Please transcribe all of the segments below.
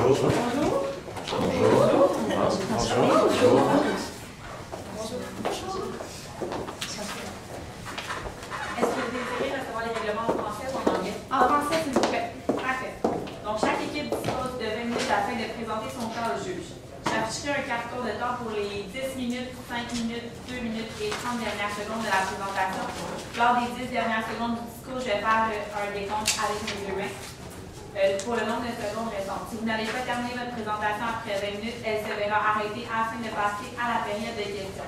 Bonjour. Bonjour. Bonjour. Bonjour. Est-ce que vous désirez recevoir les règlements en français ou en anglais? En français, s'il vous plaît. Parfait. Donc, chaque équipe dispose de 20 minutes afin de présenter son cas au juge. J'afficherai un carton de temps pour les 10 minutes, 5 minutes, 2 minutes et 30 dernières secondes de la présentation. Lors des 10 dernières secondes du discours, je vais faire un décompte avec mes deux mains. Pour le nombre de secondes restantes. Si vous n'avez pas terminé votre présentation après 20 minutes, elle se verra arrêtée afin de passer à la période de questions.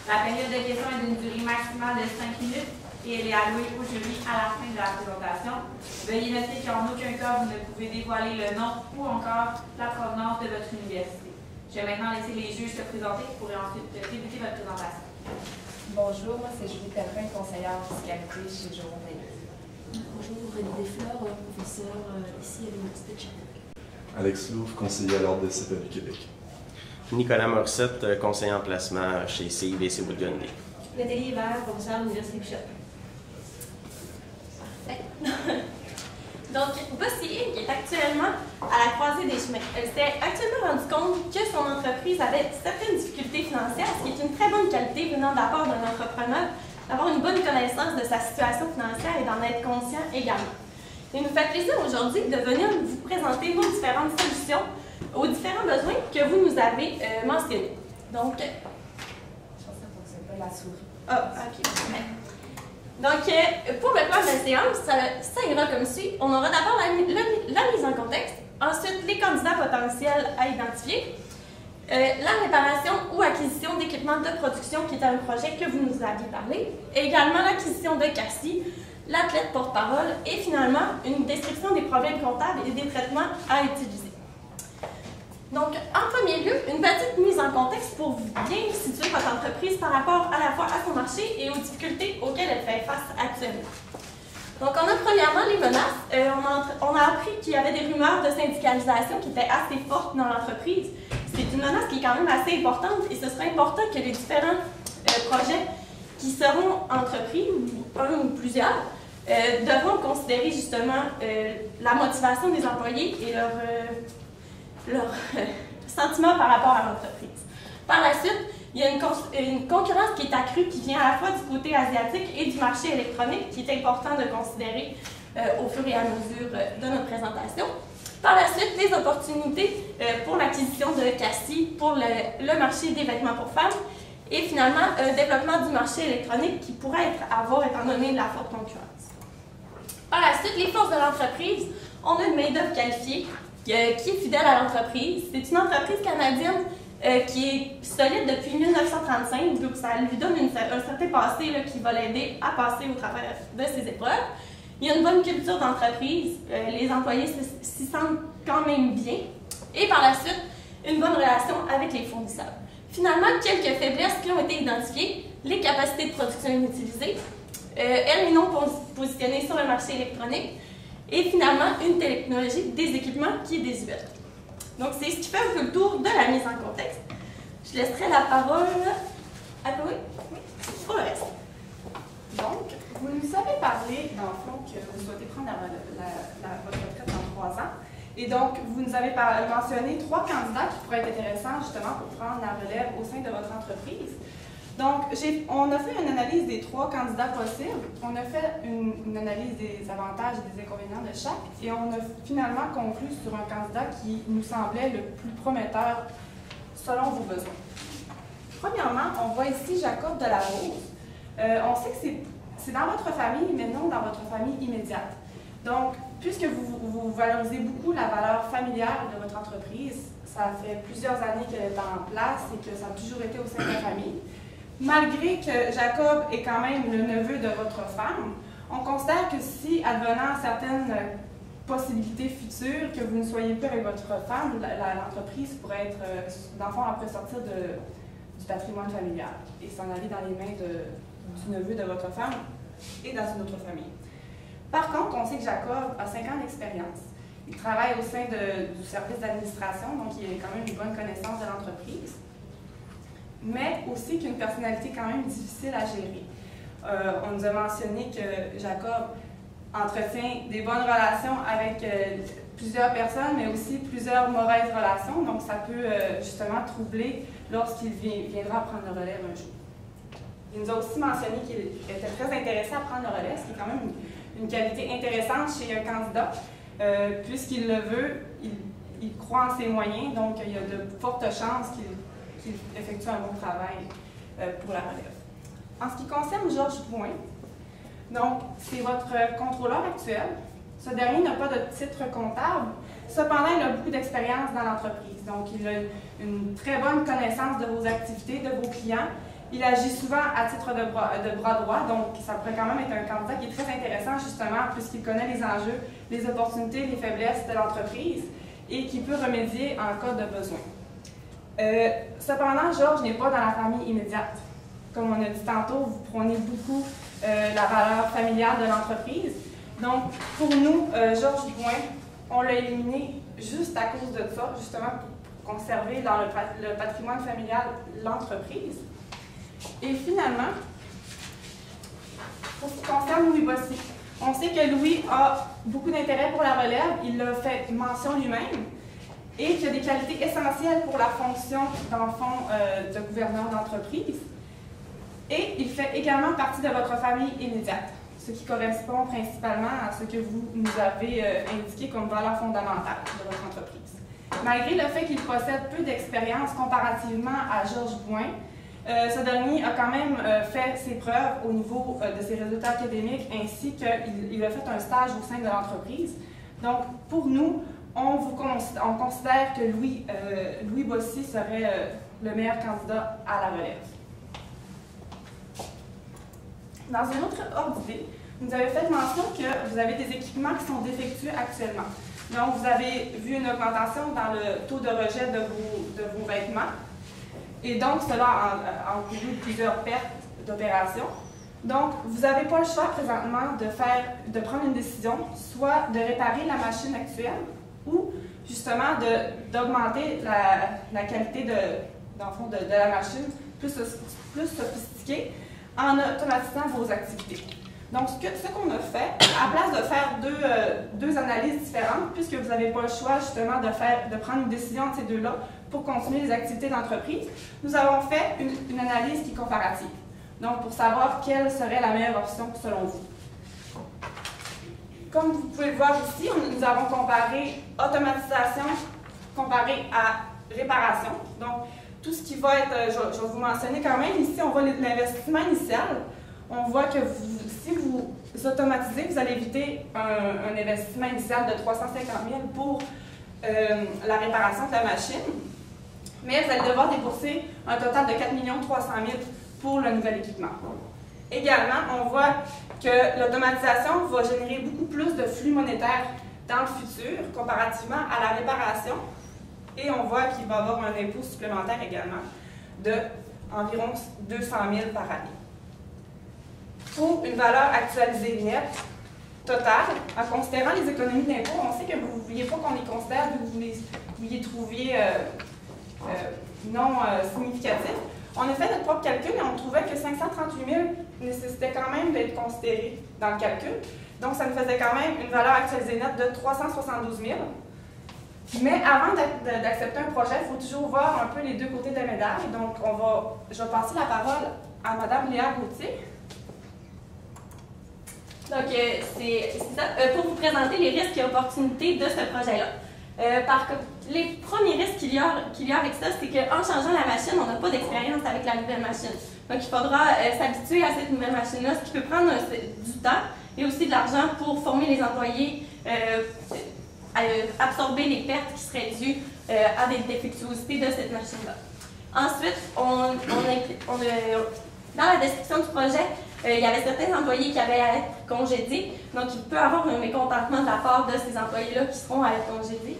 La période de questions est d'une durée maximale de 5 minutes et elle est allouée au jury à la fin de la présentation. Veuillez noter qu'en aucun cas vous ne pouvez dévoiler le nom ou encore la provenance de votre université. Je vais maintenant laisser les juges se présenter. Vous pourrez ensuite débuter votre présentation. Bonjour, moi c'est Julie Pellerin, conseillère en fiscalité chez Jérôme Payet. Bonjour, René Desfleurs, professeur ici à l'Université de Sherbrooke. Alex Louvre, conseiller à l'Ordre des CPA du Québec. Nicolas Morissette, conseiller en placement chez CIBC Woodgundy. Nathalie Hébert, professeur à l'Université Bishop. Donc, Bossy Inc. est actuellement à la croisée des chemins. Elle s'est actuellement rendu compte que son entreprise avait certaines difficultés financières, ce qui est une très bonne qualité venant de la part d'un entrepreneur, d'avoir une bonne connaissance de sa situation financière et d'en être conscient également. Il nous fait plaisir aujourd'hui de venir vous présenter nos différentes solutions aux différents besoins que vous nous avez mentionnés. Donc, Je pense que ça ne fonctionne pas la souris. ah, ok. Donc, pour le plan de la séance, ça ira comme suit. On aura d'abord la mise en contexte, ensuite les candidats potentiels à identifier, la réparation ou acquisition d'équipements de production qui était un projet que vous nous aviez parlé, et également l'acquisition de Cassie, l'athlète porte-parole et finalement une description des problèmes comptables et des traitements à utiliser. Donc, en premier lieu, une petite mise en contexte pour bien situer votre entreprise par rapport à la fois à son marché et aux difficultés auxquelles elle fait face actuellement. Donc, on a premièrement les menaces. On a appris qu'il y avait des rumeurs de syndicalisation qui étaient assez fortes dans l'entreprise. C'est une menace qui est quand même assez importante et ce serait important que les différents projets qui seront entrepris, un ou plusieurs, devront considérer justement la motivation des employés et leur sentiment par rapport à l'entreprise. Par la suite, il y a une concurrence qui est accrue, qui vient à la fois du côté asiatique et du marché électronique, qui est important de considérer au fur et à mesure de notre présentation. Par la suite, les opportunités pour l'acquisition de Cassie, pour le marché des vêtements pour femmes, et finalement, un développement du marché électronique qui pourrait avoir étant donné la forte concurrence. Par la suite, les forces de l'entreprise, on a une main-d'œuvre qualifiée qui est fidèle à l'entreprise. C'est une entreprise canadienne qui est solide depuis 1935, donc ça lui donne un certain passé qui va l'aider à passer au travers de ses épreuves. Il y a une bonne culture d'entreprise, les employés s'y sentent quand même bien. Et par la suite, une bonne relation avec les fournisseurs. Finalement, quelques faiblesses qui ont été identifiées, les capacités de production inutilisées, elles et non positionnées sur le marché électronique, et finalement, une technologie des équipements qui est désuète. Donc, c'est ce qui fait un peu le tour de la mise en contexte. Je laisserai la parole à Chloé pour le reste. Donc, vous nous avez parlé, dans le fond, que vous souhaitez prendre votre retraite dans 3 ans. Et donc, vous nous avez mentionné 3 candidats qui pourraient être intéressants justement pour prendre la relève au sein de votre entreprise. Donc, on a fait une analyse des 3 candidats possibles. On a fait une analyse des avantages et des inconvénients de chaque. Et on a finalement conclu sur un candidat qui nous semblait le plus prometteur selon vos besoins. Premièrement, on voit ici Jacob Delarose. On sait que c'est dans votre famille, mais non dans votre famille immédiate. Donc, puisque vous valorisez beaucoup la valeur familiale de votre entreprise, ça fait plusieurs années qu'elle est en place et que ça a toujours été au sein de la famille. Malgré que Jacob est quand même le neveu de votre femme, on considère que si, advenant certaines possibilités futures, que vous ne soyez plus avec votre femme, l'entreprise pourrait être, dans le fond, elle peut sortir du patrimoine familial et s'en aller dans les mains du neveu de votre femme et dans une autre famille. Par contre, on sait que Jacob a 5 ans d'expérience. Il travaille au sein du service d'administration, donc il a quand même une bonne connaissance de l'entreprise, mais aussi qu'une personnalité quand même difficile à gérer. On nous a mentionné que Jacob entretient des bonnes relations avec plusieurs personnes, mais aussi plusieurs mauvaises relations. Donc, ça peut justement troubler lorsqu'il viendra prendre le relève un jour. Il nous a aussi mentionné qu'il était très intéressé à prendre le relève, ce qui est quand même une qualité intéressante chez un candidat. Puisqu'il le veut, il croit en ses moyens, donc il y a de fortes chances qu'il effectue un bon travail pour la relève. En ce qui concerne Georges Drouin, donc c'est votre contrôleur actuel. Ce dernier n'a pas de titre comptable, cependant il a beaucoup d'expérience dans l'entreprise, donc il a une très bonne connaissance de vos activités, de vos clients. Il agit souvent à titre de bras droit, donc ça pourrait quand même être un candidat qui est très intéressant justement puisqu'il connaît les enjeux, les opportunités, les faiblesses de l'entreprise et qui peut remédier en cas de besoin. Cependant, Georges n'est pas dans la famille immédiate. Comme on a dit tantôt, vous prônez beaucoup la valeur familiale de l'entreprise. Donc, pour nous, Georges Drouin, on l'a éliminé juste à cause de ça, justement pour conserver dans le patrimoine familial l'entreprise. Et finalement, pour ce qui concerne Louis Bossy, on sait que Louis a beaucoup d'intérêt pour la relève, il l'a fait mention lui-même, et qu'il a des qualités essentielles pour la fonction, dans le fond, de gouverneur d'entreprise. Et il fait également partie de votre famille immédiate, ce qui correspond principalement à ce que vous nous avez indiqué comme valeur fondamentale de votre entreprise. Malgré le fait qu'il possède peu d'expérience comparativement à Georges Drouin, ce dernier a quand même fait ses preuves au niveau de ses résultats académiques ainsi qu'il a fait un stage au sein de l'entreprise. Donc, pour nous, on considère que Louis Bossy serait le meilleur candidat à la relève. Dans un autre ordre d'idée, vous avez fait mention que vous avez des équipements qui sont défectueux actuellement. Donc, vous avez vu une augmentation dans le taux de rejet de vos vêtements. Et donc, cela a encouru plusieurs pertes d'opérations. Donc, vous n'avez pas le choix présentement de prendre une décision, soit de réparer la machine actuelle ou justement d'augmenter la qualité de la machine plus sophistiquée en automatisant vos activités. Donc, ce qu'on a fait, à place de faire deux analyses différentes, puisque vous n'avez pas le choix justement de prendre une décision entre ces deux-là pour continuer les activités d'entreprise, nous avons fait une analyse qui est comparative. Donc, pour savoir quelle serait la meilleure option selon vous. Comme vous pouvez le voir ici, nous avons comparé automatisation comparé à réparation. Donc, tout ce qui va être, je vais vous mentionner quand même, ici, on voit l'investissement initial. On voit que si vous automatisez, vous allez éviter un investissement initial de 350 000 pour la réparation de la machine, mais vous allez devoir débourser un total de 4 300 000 pour le nouvel équipement. Également, on voit que l'automatisation va générer beaucoup plus de flux monétaires dans le futur comparativement à la réparation, et on voit qu'il va y avoir un impôt supplémentaire également de environ 200 000 par année. Pour une valeur actualisée nette totale, en considérant les économies d'impôt, on sait que vous ne vouliez pas qu'on les considère, vous les trouviez non significatifs. On a fait notre propre calcul et on trouvait que 538 000 nécessitait quand même d'être considéré dans le calcul. Donc, ça nous faisait quand même une valeur actualisée nette de 372 000. Mais avant d'accepter un projet, il faut toujours voir un peu les deux côtés de la médaille. Donc, je vais passer la parole à Mme Léa Gauthier. Donc, c'est ça, pour vous présenter les risques et opportunités de ce projet-là. Les premiers risques qu'il y a avec ça, c'est qu'en changeant la machine, on n'a pas d'expérience avec la nouvelle machine. Donc, il faudra s'habituer à cette nouvelle machine-là, ce qui peut prendre du temps et aussi de l'argent pour former les employés, absorber les pertes qui seraient dues à des défectuosités de cette machine-là. Ensuite, dans la description du projet, il y avait certains employés qui avaient à être congédiés, donc il peut y avoir un mécontentement de la part de ces employés-là qui seront à être congédiés.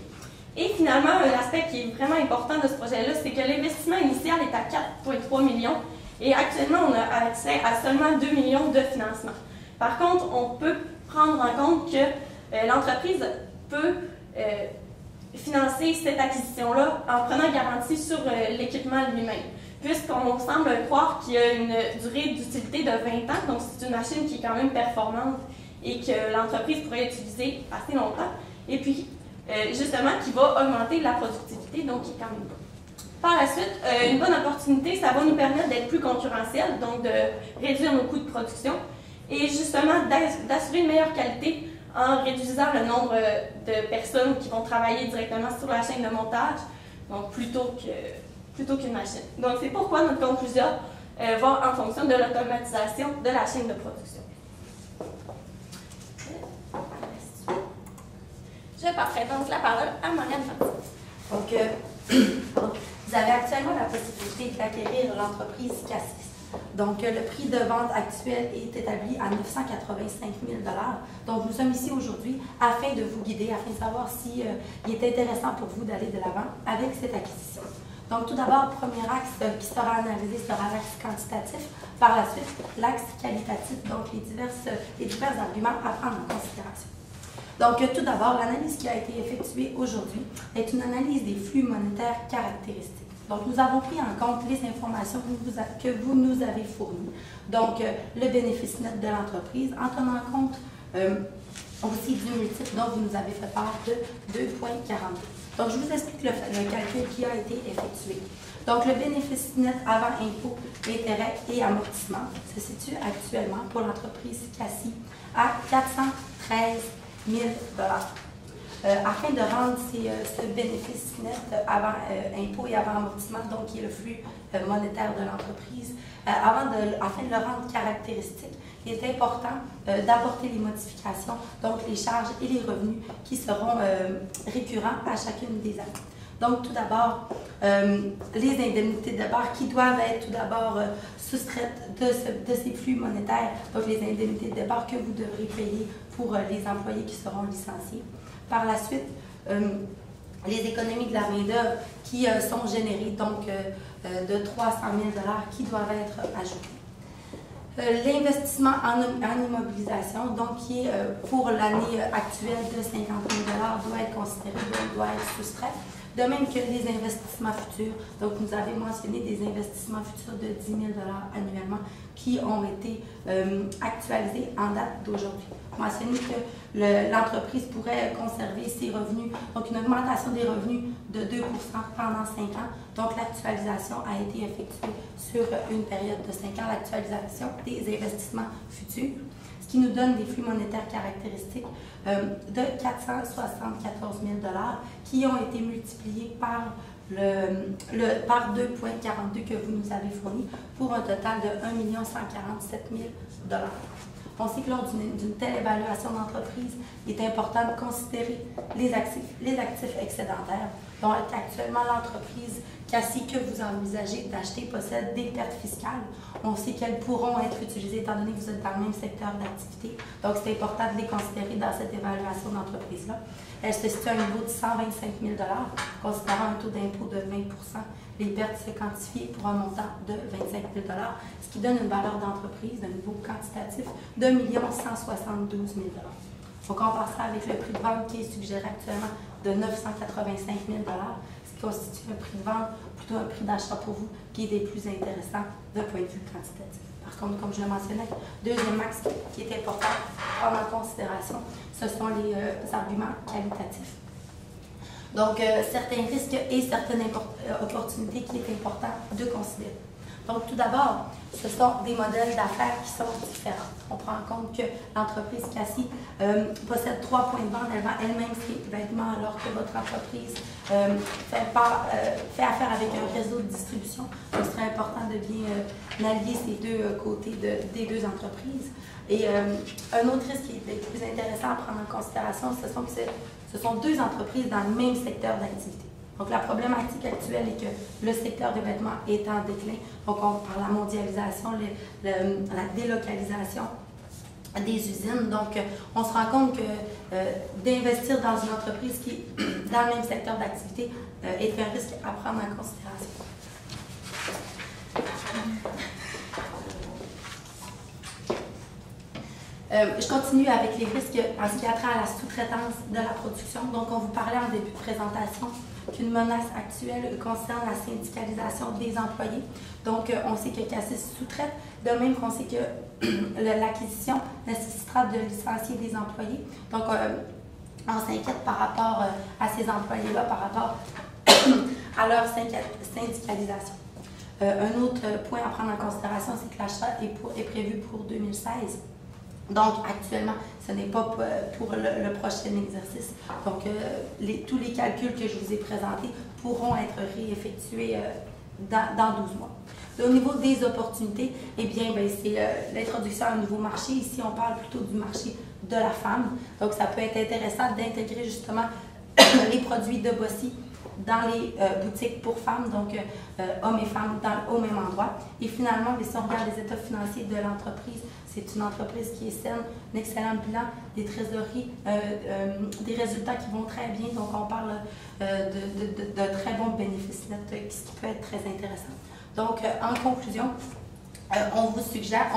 Et finalement, un aspect qui est vraiment important de ce projet-là, c'est que l'investissement initial est à 4,3 millions et actuellement, on a accès à seulement 2 millions de financement. Par contre, on peut prendre en compte que l'entreprise peut financer cette acquisition-là en prenant garantie sur l'équipement lui-même, puisqu'on semble croire qu'il y a une durée d'utilité de 20 ans, donc c'est une machine qui est quand même performante et que l'entreprise pourrait utiliser assez longtemps. Et puis, justement, qui va augmenter la productivité, donc qui est quand même bon. Par la suite, une bonne opportunité, ça va nous permettre d'être plus concurrentiels, donc de réduire nos coûts de production et justement d'assurer une meilleure qualité en réduisant le nombre de personnes qui vont travailler directement sur la chaîne de montage, donc plutôt qu'une machine. Donc c'est pourquoi notre conclusion va en fonction de l'automatisation de la chaîne de production. Je passerai donc la parole à Marianne Martin. Donc, vous avez actuellement la possibilité d'acquérir l'entreprise Cassis. Donc, le prix de vente actuel est établi à 985 000 $. Donc, nous sommes ici aujourd'hui afin de vous guider, afin de savoir s'il est intéressant pour vous d'aller de l'avant avec cette acquisition. Donc, tout d'abord, le premier axe qui sera analysé sera l'axe quantitatif. Par la suite, l'axe qualitatif, donc les divers arguments à prendre en considération. Donc, tout d'abord, l'analyse qui a été effectuée aujourd'hui est une analyse des flux monétaires caractéristiques. Donc, nous avons pris en compte les informations que vous nous avez fournies. Donc, le bénéfice net de l'entreprise, en tenant compte aussi du multiple dont vous nous avez fait part de 2,42. Donc, je vous explique le calcul qui a été effectué. Donc, le bénéfice net avant impôts, intérêts et amortissements se situe actuellement pour l'entreprise Cassis à 413 000 $. Afin de rendre ce bénéfice net avant impôts et avant amortissement, donc qui est le flux monétaire de l'entreprise, afin de le rendre caractéristique, il est important d'apporter les modifications, donc les charges et les revenus qui seront récurrents à chacune des années. Donc, tout d'abord, les indemnités de départ qui doivent être tout d'abord soustraites de ces flux monétaires, donc les indemnités de départ que vous devrez payer pour les employés qui seront licenciés. Par la suite, les économies de la main-d'œuvre qui sont générées, donc de 300 000 $ qui doivent être ajoutés. L'investissement en immobilisation, donc qui est pour l'année actuelle de 50 000 $, doit être considéré, doit être soustrait. De même que les investissements futurs, donc vous avez mentionné des investissements futurs de 10 000 $ annuellement qui ont été actualisés en date d'aujourd'hui. Mentionné que l'entreprise pourrait conserver ses revenus, donc une augmentation des revenus de 2 % pendant 5 ans. Donc l'actualisation a été effectuée sur une période de 5 ans, l'actualisation des investissements futurs, ce qui nous donne des flux monétaires caractéristiques de 474 000 $ qui ont été multipliés par 2,42 que vous nous avez fourni pour un total de 1 147 000 $. On sait que lors d'une telle évaluation d'entreprise, il est important de considérer les actifs excédentaires. Donc, actuellement, l'entreprise Cassis que vous envisagez d'acheter possède des pertes fiscales. On sait qu'elles pourront être utilisées étant donné que vous êtes dans le même secteur d'activité. Donc, c'est important de les considérer dans cette évaluation d'entreprise-là. Elle se situe à un niveau de 125 000 $, considérant un taux d'impôt de 20 %. Les pertes se quantifient pour un montant de 25 000 $, ce qui donne une valeur d'entreprise d'un niveau quantitatif de 1 172 000 $. On compare ça avec le prix de vente qui est suggéré actuellement de 985 000 $, ce qui constitue un prix de vente, plutôt un prix d'achat pour vous, qui est des plus intéressants d'un point de vue quantitatif. Par contre, comme je le mentionnais, deuxième axe qui est important à prendre en considération, ce sont les arguments qualitatifs. Donc, certains risques et certaines opportunités qu'il est important de considérer. Donc, tout d'abord, ce sont des modèles d'affaires qui sont différents. On prend en compte que l'entreprise Cassis possède 3 points de vente, elle vend elle-même ses vêtements, alors que votre entreprise fait affaire avec un réseau de distribution. Donc, ce serait important de bien naviguer ces deux côtés des deux entreprises. Et un autre risque qui est plus intéressant à prendre en considération, ce sont deux entreprises dans le même secteur d'activité. Donc, la problématique actuelle est que le secteur des vêtements est en déclin. Donc, on parle de la mondialisation, la délocalisation des usines. Donc, on se rend compte que d'investir dans une entreprise qui est dans le même secteur d'activité est un risque à prendre en considération. Je continue avec les risques en ce qui a trait à la sous-traitance de la production. Donc, on vous parlait en début de présentation qu'une menace actuelle concerne la syndicalisation des employés. Donc, on sait que Cassis sous-traite, de même qu'on sait que l'acquisition nécessitera de licencier des employés. Donc, on s'inquiète par rapport à ces employés-là, par rapport à leur syndicalisation. Un autre point à prendre en considération, c'est que l'achat est prévu pour 2016. Donc, actuellement, ce n'est pas pour le prochain exercice. Donc, tous les calculs que je vous ai présentés pourront être réeffectués dans 12 mois. Au niveau des opportunités, eh bien, c'est l'introduction à un nouveau marché. Ici, on parle plutôt du marché de la femme. Donc, ça peut être intéressant d'intégrer justement les produits de Bossy dans les boutiques pour femmes, donc hommes et femmes au même endroit. Et finalement, si on regarde les états financiers de l'entreprise, c'est une entreprise qui est saine, un excellent bilan, des trésoreries, des résultats qui vont très bien. Donc, on parle de très bons bénéfices nets, ce qui peut être très intéressant. Donc, en conclusion, on vous suggère,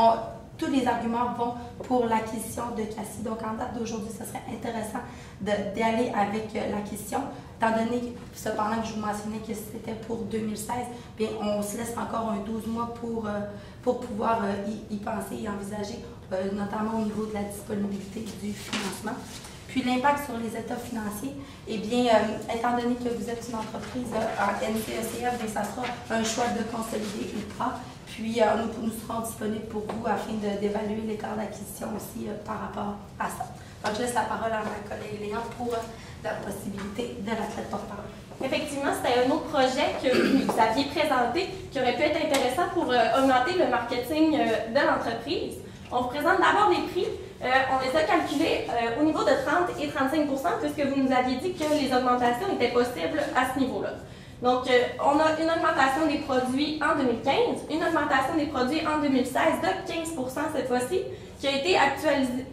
tous les arguments vont pour l'acquisition de Cassie. Donc, en date d'aujourd'hui, ce serait intéressant d'aller avec l'acquisition. Étant donné, cependant, que je vous mentionnais que c'était pour 2016, bien, on se laisse encore un 12 mois pour pouvoir y penser et envisager, notamment au niveau de la disponibilité du financement. Puis l'impact sur les états financiers, eh bien, étant donné que vous êtes une entreprise en NCECF, bien, ça sera un choix de consolider ou pas. Puis nous serons disponibles pour vous afin d'évaluer l'écart d'acquisition aussi par rapport à ça. Donc, je laisse la parole à ma collègue Léa pour la possibilité de l'athlète porte-parole. Effectivement, c'était un autre projet que vous aviez présenté qui aurait pu être intéressant pour augmenter le marketing de l'entreprise. On vous présente d'abord les prix. On les a calculés au niveau de 30 et 35 % puisque vous nous aviez dit que les augmentations étaient possibles à ce niveau-là. Donc, on a une augmentation des produits en 2015, une augmentation des produits en 2016 de 15 % cette fois-ci, qui a été actualisée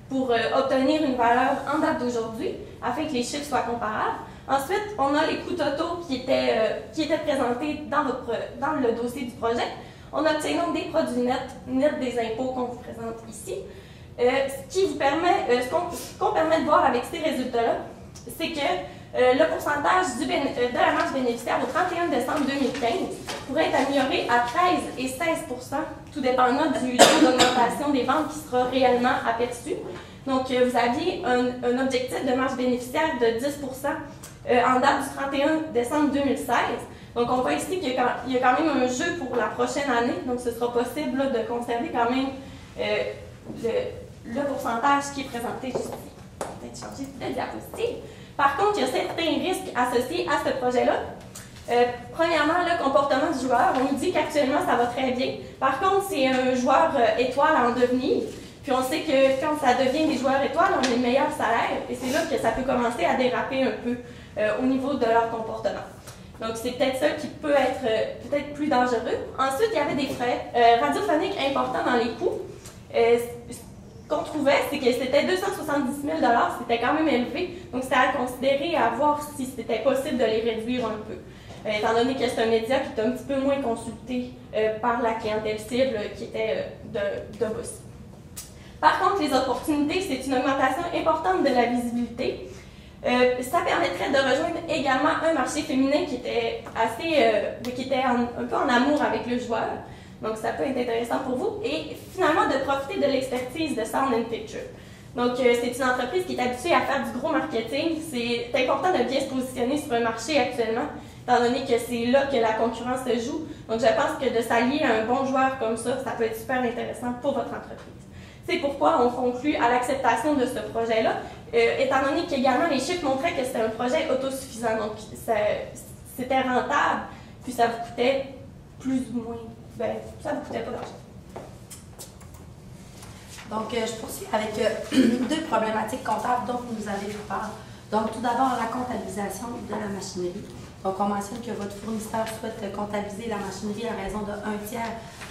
pour obtenir une valeur en date d'aujourd'hui, afin que les chiffres soient comparables. Ensuite, on a les coûts totaux qui étaient présentés dans le dossier du projet. On obtient donc des produits nets des impôts qu'on vous présente ici. Ce qu'on permet de voir avec ces résultats-là, c'est que le pourcentage de la marge bénéficiaire au 31 décembre 2015 pourrait être amélioré à 13 et 16 %, tout dépendant du taux d'augmentation des ventes qui sera réellement aperçu. Donc, vous aviez un objectif de marge bénéficiaire de 10 % en date du 31 décembre 2016. Donc, on voit ici qu'il y a quand même un jeu pour la prochaine année. Donc, ce sera possible là, de conserver quand même le pourcentage qui est présenté juste ici. On va peut-être changer de diapositive. Par contre, il y a certains risques associés à ce projet-là. Premièrement, le comportement du joueur. On nous dit qu'actuellement, ça va très bien. Par contre, c'est un joueur étoile en devenir. Puis on sait que quand ça devient des joueurs étoiles, on a les meilleurs salaires. Et c'est là que ça peut commencer à déraper un peu au niveau de leur comportement. Donc, c'est peut-être ça qui peut être peut-être plus dangereux. Ensuite, il y avait des frais radiophoniques importants dans les coûts. Ce qu'on trouvait, c'est que c'était 270 000 $, c'était quand même élevé. Donc, c'était à considérer, à voir si c'était possible de les réduire un peu. Étant donné que c'est un média qui est un petit peu moins consulté par la clientèle cible qui était de Bossy. Par contre, les opportunités, c'est une augmentation importante de la visibilité. Ça permettrait de rejoindre également un marché féminin qui était un peu en amour avec le joueur. Donc, ça peut être intéressant pour vous. Et finalement, de profiter de l'expertise de Sound & Picture. Donc, c'est une entreprise qui est habituée à faire du gros marketing. C'est important de bien se positionner sur un marché actuellement, étant donné que c'est là que la concurrence se joue. Donc, je pense que de s'allier à un bon joueur comme ça, ça peut être super intéressant pour votre entreprise. C'est pourquoi on conclut à l'acceptation de ce projet-là, étant donné qu'également les chiffres montraient que c'était un projet autosuffisant. Donc, c'était rentable, puis ça vous coûtait plus ou moins. Ben, ça ne vous coûtait pas d'argent. Donc, je poursuis avec deux problématiques comptables dont vous nous avez fait part. Donc, tout d'abord, la comptabilisation de la machinerie. Donc, on mentionne que votre fournisseur souhaite comptabiliser la machinerie à raison de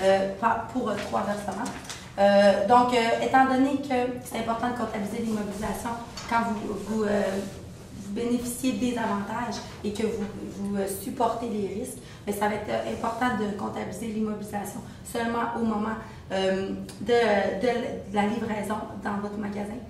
1/3 pour 3 versements. Donc, étant donné que c'est important de comptabiliser l'immobilisation quand vous bénéficiez des avantages et que vous supportez les risques, mais ça va être important de comptabiliser l'immobilisation seulement au moment de la livraison dans votre magasin,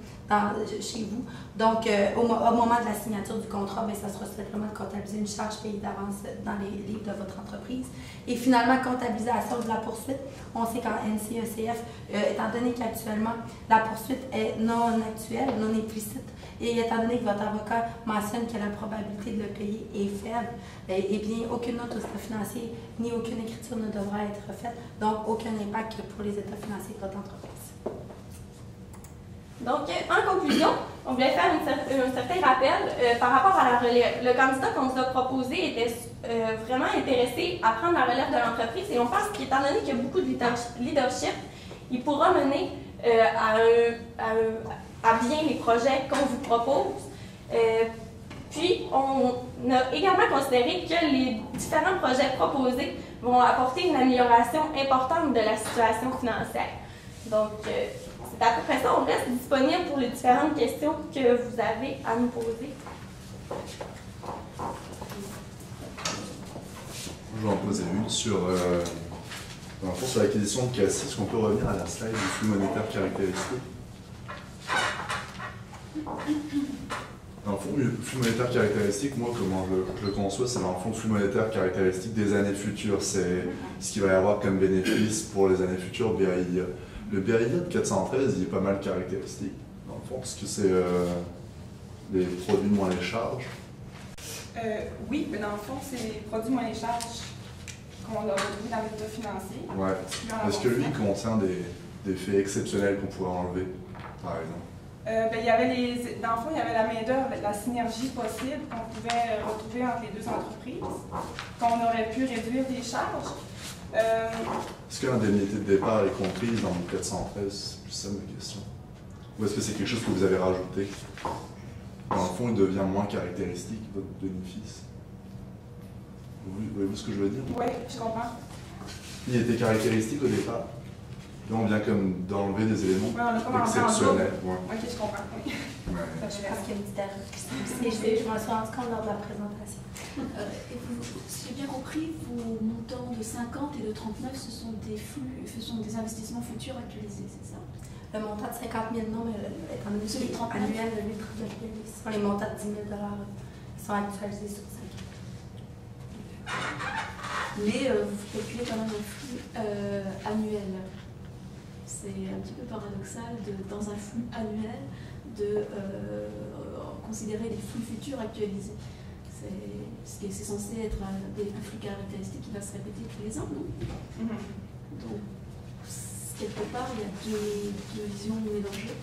chez vous. Donc, au moment de la signature du contrat, bien, ça sera simplement de comptabiliser une charge payée d'avance dans les livres de votre entreprise. Et finalement, comptabilisation de la poursuite. On sait qu'en NCECF, étant donné qu'actuellement, la poursuite est non actuelle, non implicite, Et étant donné que votre avocat mentionne que la probabilité de le payer est faible, eh bien, aucune note aux états financiers ni aucune écriture ne devra être faite, donc aucun impact pour les états financiers de votre entreprise. Donc, en conclusion, on voulait faire un certain rappel par rapport à la relève. Le candidat qu'on nous a proposé était vraiment intéressé à prendre la relève de l'entreprise et on pense qu'étant donné qu'il y a beaucoup de leadership, il pourra mener à bien les projets qu'on vous propose. Puis, on a également considéré que les différents projets proposés vont apporter une amélioration importante de la situation financière. Donc, c'est à peu près ça. On reste disponible pour les différentes questions que vous avez à nous poser. Je vais en poser une sur, dans le fond, sur l'acquisition de Cassis. Est-ce qu'on peut revenir à la slide du flux monétaire caractéristique? Dans le fond, le flux monétaire caractéristique, moi, comment je le conçois, c'est dans le fond le flux monétaire caractéristique des années futures. C'est ce qu'il va y avoir comme bénéfice pour les années futures BAIA. Le BAIA de 413, il est pas mal caractéristique, dans le fond, parce que c'est les produits moins les charges. Oui, mais dans le fond, c'est les produits moins les charges qu'on a retrouvés dans l'état financier. Ouais. Est-ce que lui contient des faits exceptionnels qu'on pourrait enlever, par exemple? Il y avait dans le fond, il y avait la main-d'œuvre, la synergie possible qu'on pouvait retrouver entre les deux entreprises, qu'on aurait pu réduire les charges. Est-ce que l'indemnité de départ est comprise dans le 413? C'est plus ça ma question. Ou est-ce que c'est quelque chose que vous avez rajouté? Dans le fond, il devient moins caractéristique, votre bénéfice. Vous voyez ce que je veux dire? Oui, je comprends. Il était caractéristique au départ. Là, on vient comme d'enlever des éléments exceptionnels. Ouais. Ok, je comprends. Oui. Ouais. Je pense qu'il y a une petite erreur. Je m'en suis rendu compte lors de la présentation. Si j'ai bien compris, vos montants de 50 et de 39, ce sont des investissements futurs actualisés, c'est ça? Le montant de 50 000, non, mais étant donné que c'est annuel, le litre de paye, ce sont les montants de 10 000 qui sont actualisés sur 5 ans. Mais vous calculez quand même un flux annuel. C'est un petit peu paradoxal dans un flux annuel de considérer les flux futurs actualisés. C'est censé être des flux caractéristiques qui va se répéter tous les ans, non? Donc, quelque part, il y a deux visions mélangées.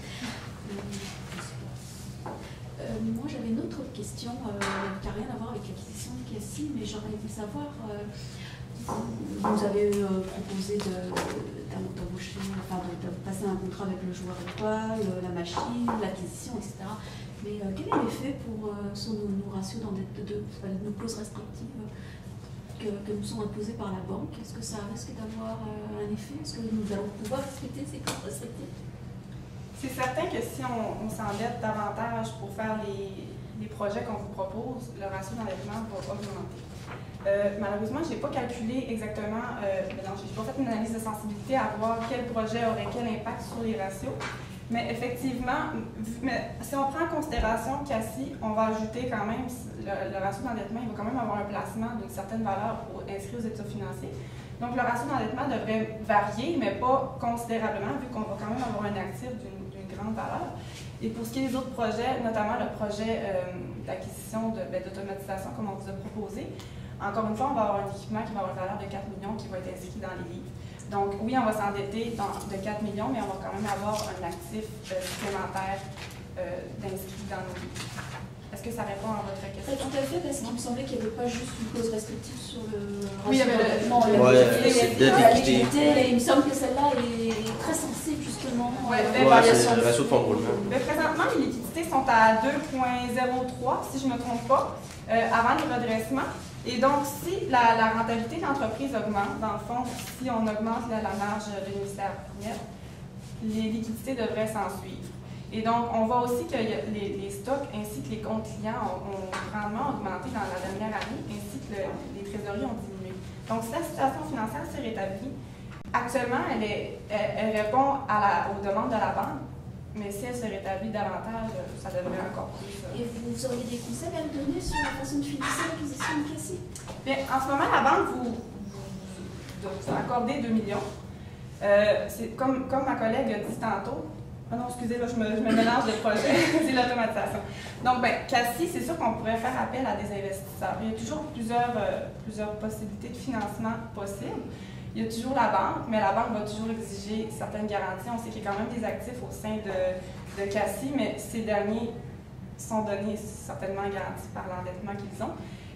Moi, j'avais une autre question qui n'a rien à voir avec l'acquisition de Cassis, mais j'aurais aimé savoir, vous avez proposé d'embaucher, enfin de passer un contrat avec le joueur étoile, la machine, l'acquisition, etc. Mais quel est l'effet sur nos ratios nos clauses restrictives que nous sont imposées par la banque? Est-ce que ça risque d'avoir un effet? Est-ce que nous allons pouvoir respecter ces clauses restrictives? C'est certain que si on s'endette davantage pour faire les projets qu'on vous propose, le ratio d'endettement va augmenter. Malheureusement, je n'ai pas calculé exactement, je n'ai pas fait une analyse de sensibilité à voir quel projet aurait quel impact sur les ratios. Mais effectivement, si on prend en considération Cassis, on va ajouter quand même, le ratio d'endettement, il va quand même avoir un placement d'une certaine valeur inscrit aux états financiers. Donc le ratio d'endettement devrait varier, mais pas considérablement, vu qu'on va quand même avoir un actif d'une grande valeur. Et pour ce qui est des autres projets, notamment le projet d'acquisition d'automatisation, comme on vous a proposé, encore une fois, on va avoir un équipement qui va avoir une valeur de 4 millions qui va être inscrit dans les livres. Donc, oui, on va s'endetter de 4 millions, mais on va quand même avoir un actif supplémentaire d'inscrit dans nos livres. Est-ce que ça répond à votre question? Tout à fait, parce qu'il me semblait qu'il n'y avait pas juste une clause restrictive sur le oui, il y avait liquidité. Il me semble que celle-là est très sensible, justement. C'est le ratio de fonds de roulement. Mais présentement, les liquidités sont à 2,03, si je ne me trompe pas, avant le redressement. Et donc, si la rentabilité de l'entreprise augmente, dans le fond, si on augmente la marge bénéficiaire nette, les liquidités devraient s'en suivre. Et donc, on voit aussi que les stocks ainsi que les comptes clients ont grandement augmenté dans la dernière année, ainsi que les trésoreries ont diminué. Donc, si la situation financière s'est rétablie, actuellement, elle répond aux demandes de la banque, mais si elle se rétablit davantage, ça devrait encore plus. Et vous auriez des conseils à me donner sur la façon de financer l'acquisition de Cassis? Bien, en ce moment, la banque vous accordez 2 millions. Comme ma collègue a dit tantôt, Ah non, excusez, là, je me mélange de projets, c'est l'automatisation. Donc, Cassie, c'est sûr qu'on pourrait faire appel à des investisseurs. Il y a toujours plusieurs possibilités de financement possibles. Il y a toujours la banque, mais la banque va toujours exiger certaines garanties. On sait qu'il y a quand même des actifs au sein de Cassie, mais ces derniers sont donnés certainement garantis par l'endettement qu'ils ont.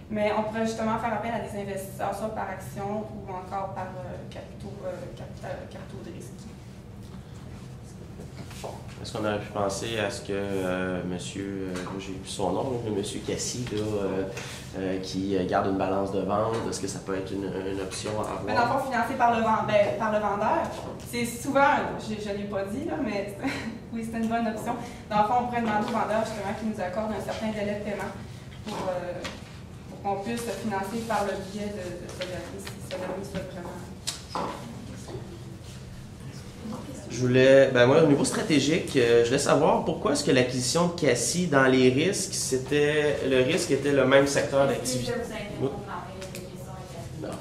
Mais on pourrait justement faire appel à des investisseurs, soit par action ou encore par capitaux de risque. Est-ce qu'on aurait pu penser à ce que monsieur, j'ai plus son nom, monsieur Cassie, qui garde une balance de vente, est-ce que ça peut être une option à avoir? Mais dans le fond, financé par le vendeur, c'est souvent, je ne l'ai pas dit, là, mais oui, c'est une bonne option. Dans le fond, on pourrait demander au vendeur justement qu'il nous accorde un certain délai de paiement pour qu'on puisse financer par le biais de Solaris, si Solaris soit vraiment... Je voulais, moi, au niveau stratégique, je voulais savoir pourquoi est-ce que l'acquisition de Cassie, dans les risques, le risque était le même secteur d'activité. Est-ce que je vous invite pour parler de questions et questions? Non.